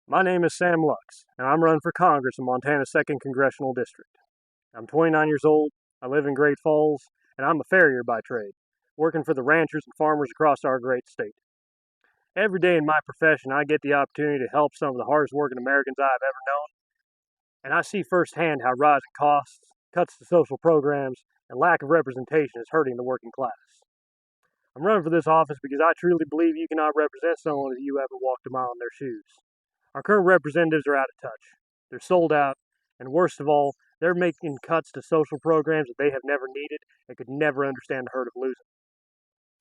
My name is Sam Lux, and I'm running for Congress in Montana's 2nd Congressional District. I'm 29 years old, I live in Great Falls, and I'm a farrier by trade, working for the ranchers and farmers across our great state. Every day in my profession, I get the opportunity to help some of the hardest working Americans I've ever known, and I see firsthand how rising costs, cuts to social programs, and lack of representation is hurting the working class. I'm running for this office because I truly believe you cannot represent someone if you haven't walked a mile in their shoes. Our current representatives are out of touch. They're sold out, and worst of all, they're making cuts to social programs that they have never needed and could never understand the hurt of losing.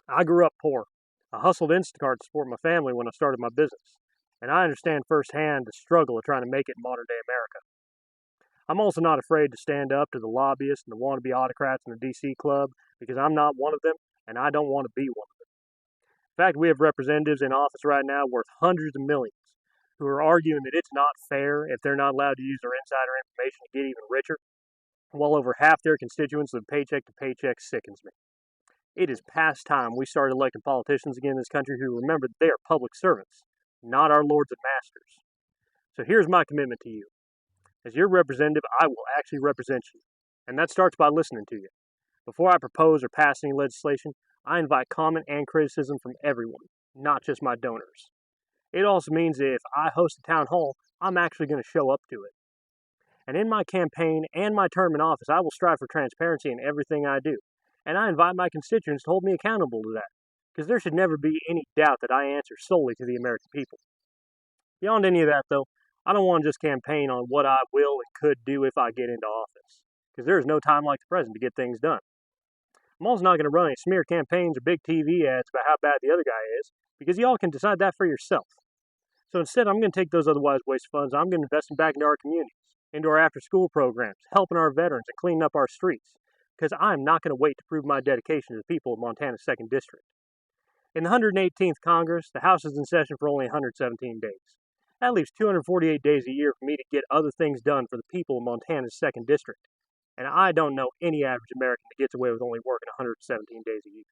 I grew up poor. I hustled Instacart to support my family when I started my business, and I understand firsthand the struggle of trying to make it in modern day America. I'm also not afraid to stand up to the lobbyists and the wannabe autocrats in the DC club because I'm not one of them, and I don't want to be one of them. In fact, we have representatives in office right now worth hundreds of millions who are arguing that it's not fair if they're not allowed to use their insider information to get even richer, while over half their constituents live paycheck to paycheck sickens me. It is past time we start electing politicians again in this country who remember that they are public servants, not our lords and masters. So here's my commitment to you. As your representative, I will actually represent you, and that starts by listening to you. Before I propose or pass any legislation, I invite comment and criticism from everyone, not just my donors. It also means that if I host a town hall, I'm actually going to show up to it. And in my campaign and my term in office, I will strive for transparency in everything I do. And I invite my constituents to hold me accountable to that, because there should never be any doubt that I answer solely to the American people. Beyond any of that, though, I don't want to just campaign on what I will and could do if I get into office, because there is no time like the present to get things done. I'm also not going to run any smear campaigns or big TV ads about how bad the other guy is, because y'all can decide that for yourself. So instead, I'm going to take those otherwise wasted funds, I'm going to invest them back into our communities, into our after-school programs, helping our veterans, and cleaning up our streets, because I'm not going to wait to prove my dedication to the people of Montana's 2nd District. In the 118th Congress, the House is in session for only 117 days. That leaves 248 days a year for me to get other things done for the people of Montana's 2nd District. And I don't know any average American that gets away with only working 117 days a year.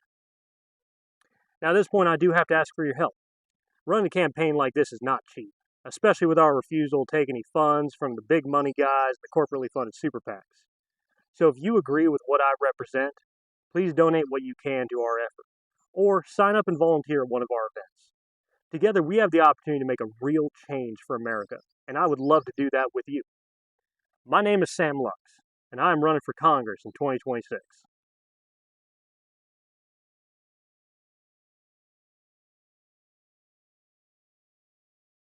Now, at this point, I do have to ask for your help. Running a campaign like this is not cheap, especially with our refusal to take any funds from the big money guys, the corporately funded super PACs. So if you agree with what I represent, please donate what you can to our effort, or sign up and volunteer at one of our events. Together, we have the opportunity to make a real change for America, and I would love to do that with you. My name is Sam Lux, and I am running for Congress in 2026.